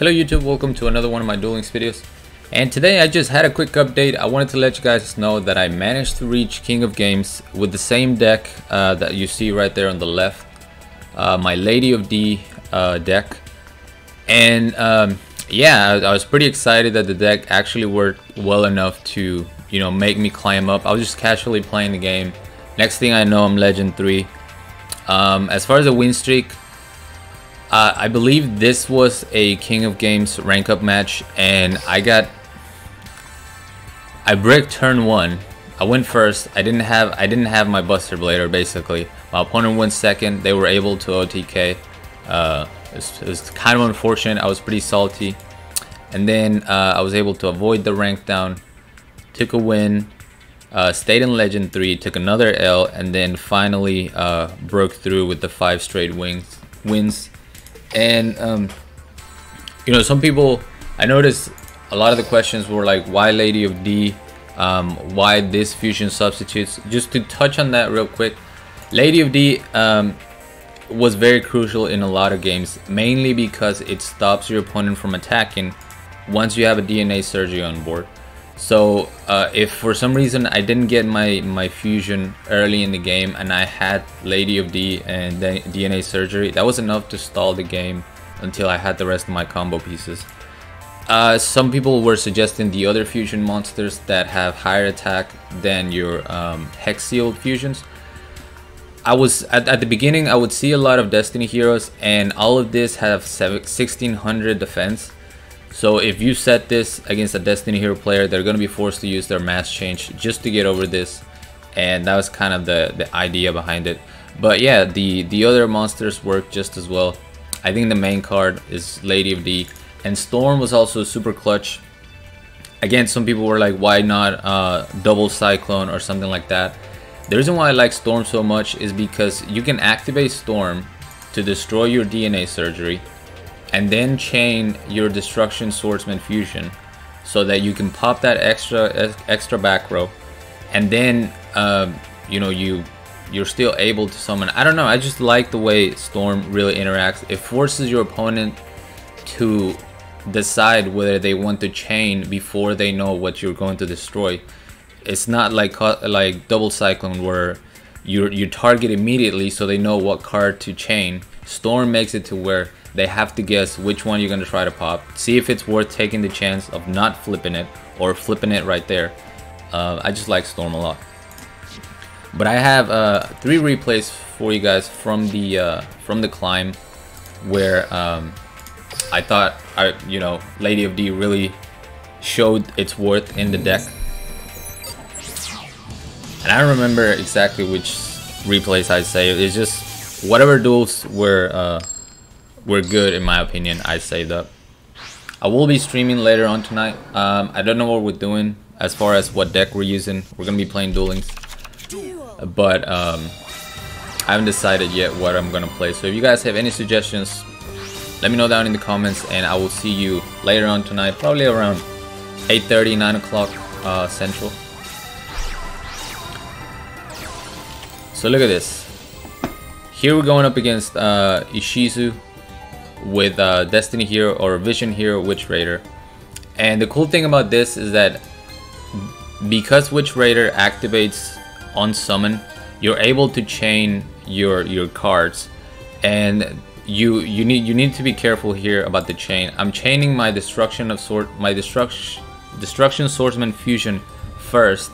Hello YouTube, welcome to another one of my Duel Links videos. And today I just had a quick update. I wanted to let you guys know that I managed to reach King of Games with the same deck that you see right there on the left. My Lady of D deck. And yeah, I was pretty excited that the deck actually worked well enough to, make me climb up. I was just casually playing the game. Next thing I know, I'm Legend 3. As far as the win streak, I believe this was a King of Games rank up match, and I bricked turn 1. I went first. I didn't have my Buster Blader. Basically, my opponent went second. They were able to OTK. It was kind of unfortunate. I was pretty salty, and then I was able to avoid the rank down. Took a win. Stayed in Legend 3. Took another L, and then finally broke through with the 5 straight wins. And some people, I noticed a lot of the questions were like, why Lady of D, why this fusion substitutes. Just to touch on that real quick, Lady of D was very crucial in a lot of games, mainly because it stops your opponent from attacking once you have a DNA surgery on board. So if for some reason I didn't get my fusion early in the game and I had Lady of D and then DNA surgery, that was enough to stall the game until I had the rest of my combo pieces. Some people were suggesting the other fusion monsters that have higher attack than your hex sealed fusions. I was at the beginning, I would see a lot of Destiny heroes, and all of this have 1600 defense. So if you set this against a Destiny hero player, they're going to be forced to use their mass change just to get over this, and that was kind of the idea behind it. But yeah, the other monsters work just as well. I think the main card is Lady of D, and Storm was also super clutch. Again, some people were like, why not double Cyclone or something like that. The reason why I like Storm so much is because you can activate Storm to destroy your DNA surgery and then chain your Destruction Swordsman fusion so that you can pop that extra back row, and then you're still able to summon. I don't know, I just like the way Storm really interacts. It forces your opponent to decide whether they want to chain before they know what you're going to destroy. It's not like double Cyclone where you target immediately so they know what card to chain. Storm makes it to where they have to guess which one you're going to try to pop, see if it's worth taking the chance of not flipping it or flipping it right there. I just like Storm a lot. But I have 3 replays for you guys from the climb where I thought Lady of D really showed its worth in the deck. And I don't remember exactly which replays I'd say. It's just whatever duels were good in my opinion, I saved up. I will be streaming later on tonight. I don't know what we're doing as far as what deck we're using. We're gonna be playing Duel Links, but I haven't decided yet what I'm gonna play. So if you guys have any suggestions, let me know down in the comments, and I will see you later on tonight, probably around 8:30, 9 o'clock Central. So look at this. Here we're going up against Ishizu with Destiny Hero or Vision Hero Witch Raider. And the cool thing about this is that because Witch Raider activates on summon, you're able to chain your cards, and you need to be careful here about the chain. I'm chaining my Destruction Swordsman fusion first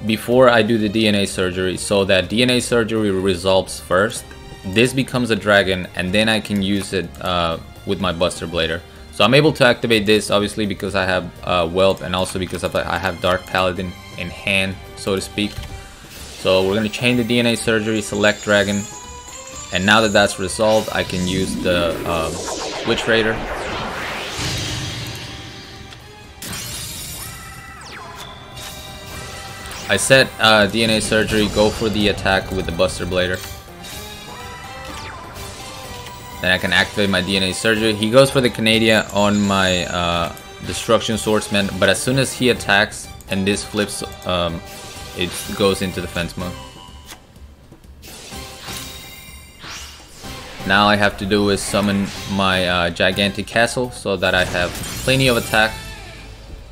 before I do the DNA surgery, so that DNA surgery resolves first. This becomes a dragon, and then I can use it with my Buster Blader. So I'm able to activate this obviously because I have Whelp, and also because I have Dark Paladin in hand, so to speak. So we're going to chain the DNA surgery, select dragon, and now that that's resolved, I can use the Witch Raider. I set DNA surgery, go for the attack with the Buster Blader. Then I can activate my DNA surgery. He goes for the Canadian on my Destruction Swordsman, but as soon as he attacks and this flips, it goes into defense mode. Now I have to do is summon my gigantic castle so that I have plenty of attack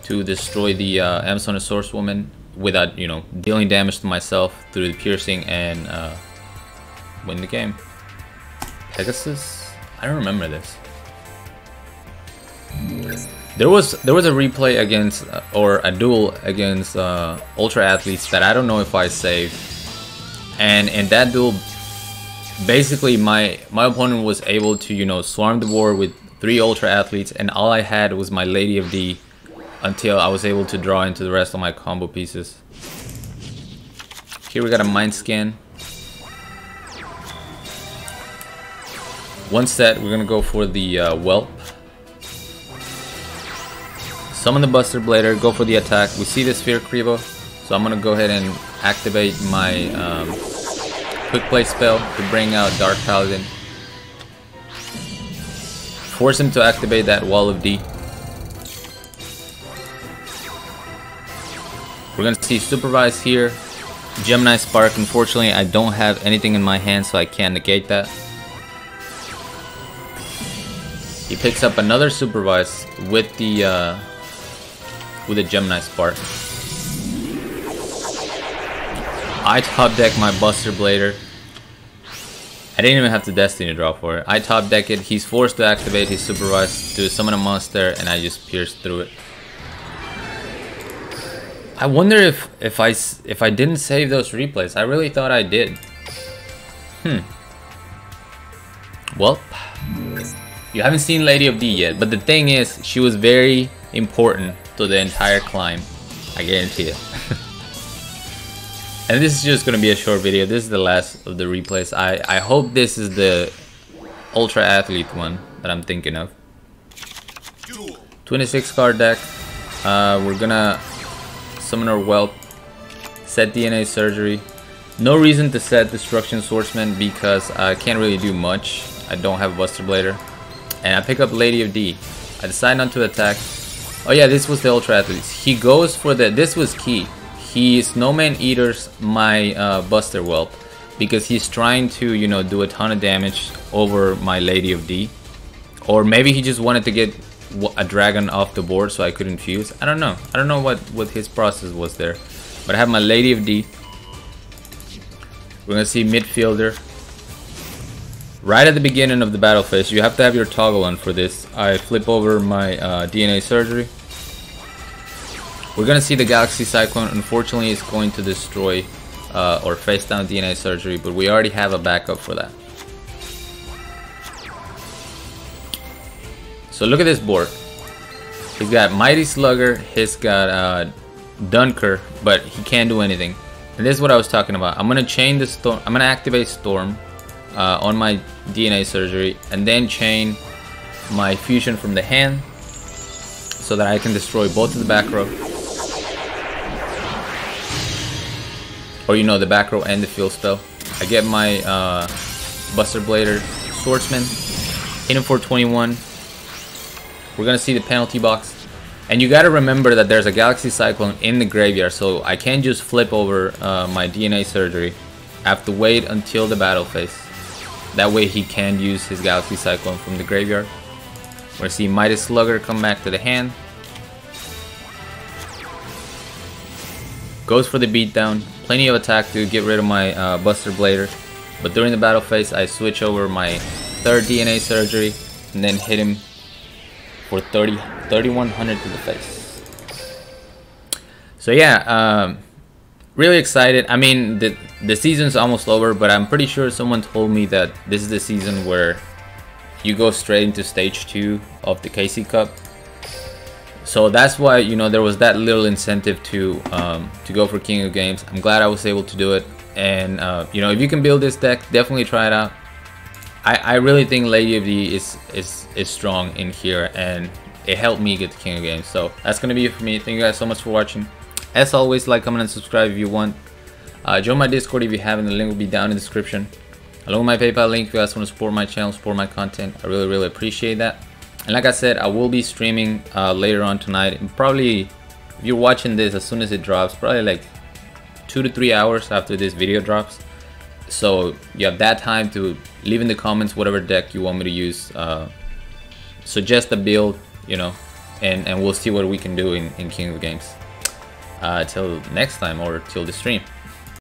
to destroy the Amazonosaurus woman without, you know, dealing damage to myself through the piercing and win the game. Pegasus? I don't remember this. There was a replay against or a duel against Ultra Athletes that I don't know if I saved, and in that duel, basically my opponent was able to, you know, swarm the board with 3 Ultra Athletes, and all I had was my Lady of D until I was able to draw into the rest of my combo pieces. Here we got a Mind Scan. One set, we're gonna go for the Whelp. Summon the Buster Blader, go for the attack. We see the Sphere Kribo, so I'm gonna go ahead and activate my Quick Play spell to bring out Dark Paladin. Force him to activate that Wall of D. We're gonna see Supervise here. Gemini Spark, unfortunately I don't have anything in my hand, so I can't negate that. He picks up another Supervise with the Gemini Spark. I top deck my Buster Blader. I didn't even have to Destiny draw for it. I top deck it. He's forced to activate his Supervise to summon a monster, and I just pierced through it. I wonder if I didn't save those replays. I really thought I did. Well, you haven't seen Lady of D yet, but the thing is, she was very important to the entire climb. I guarantee it. And this is just gonna be a short video. This is the last of the replays. I hope this is the Ultra Athlete one that I'm thinking of. 26 card deck. We're gonna summon our Whelp, set DNA Surgery. No reason to set Destruction Swordsman because I can't really do much. I don't have Buster Blader. And I pick up Lady of D. I decide not to attack. Oh yeah, this was the Ultra Athletes. He goes for the, this was key. He Snowman Eaters my Buster Whelp because he's trying to, you know, do a ton of damage over my Lady of D. Or maybe he just wanted to get a dragon off the board so I couldn't fuse. I don't know. I don't know what his process was there. But I have my Lady of D. We're gonna see midfielder. Right at the beginning of the battle phase, you have to have your toggle on for this. I flip over my DNA Surgery. We're gonna see the Galaxy Cyclone. Unfortunately, it's going to destroy or face down DNA Surgery, but we already have a backup for that. So look at this board. He's got Mighty Slugger, he's got Dunker, but he can't do anything. And this is what I was talking about. I'm gonna chain the Storm. I'm gonna activate Storm on my DNA Surgery, and then chain my Fusion from the hand, so that I can destroy both of the back row, or, you know, the back row and the field spell. I get my Buster Blader Swordsman, hit him for 21. We're gonna see the penalty box, and you gotta remember that there's a Galaxy Cyclone in the graveyard, so I can't just flip over my DNA Surgery. I have to wait until the battle phase. That way he can use his Galaxy Cyclone from the graveyard. We're gonna see Mighty Slugger come back to the hand. Goes for the beatdown. Plenty of attack to get rid of my Buster Blader. But during the battle phase, I switch over my third DNA Surgery and then hit him for 3,100 to the face. So yeah, really excited. I mean, the season's almost over, but I'm pretty sure someone told me that this is the season where you go straight into stage 2 of the KC Cup. So that's why, you know, there was that little incentive to go for King of Games. I'm glad I was able to do it. And you know, if you can build this deck, definitely try it out. I really think Lady of D is strong in here, and it helped me get the King of Games. So that's gonna be it for me. Thank you guys so much for watching. As always, like, comment, and subscribe if you want. Join my Discord if you haven't. The link will be down in the description. Along with my PayPal link, if you guys want to support my channel, support my content, I really appreciate that. And like I said, I will be streaming later on tonight. And probably, if you're watching this as soon as it drops, probably like 2 to 3 hours after this video drops, So you have that time to leave in the comments whatever deck you want me to use. Suggest a build, you know, and we'll see what we can do in King of Games. Till next time, or till the stream.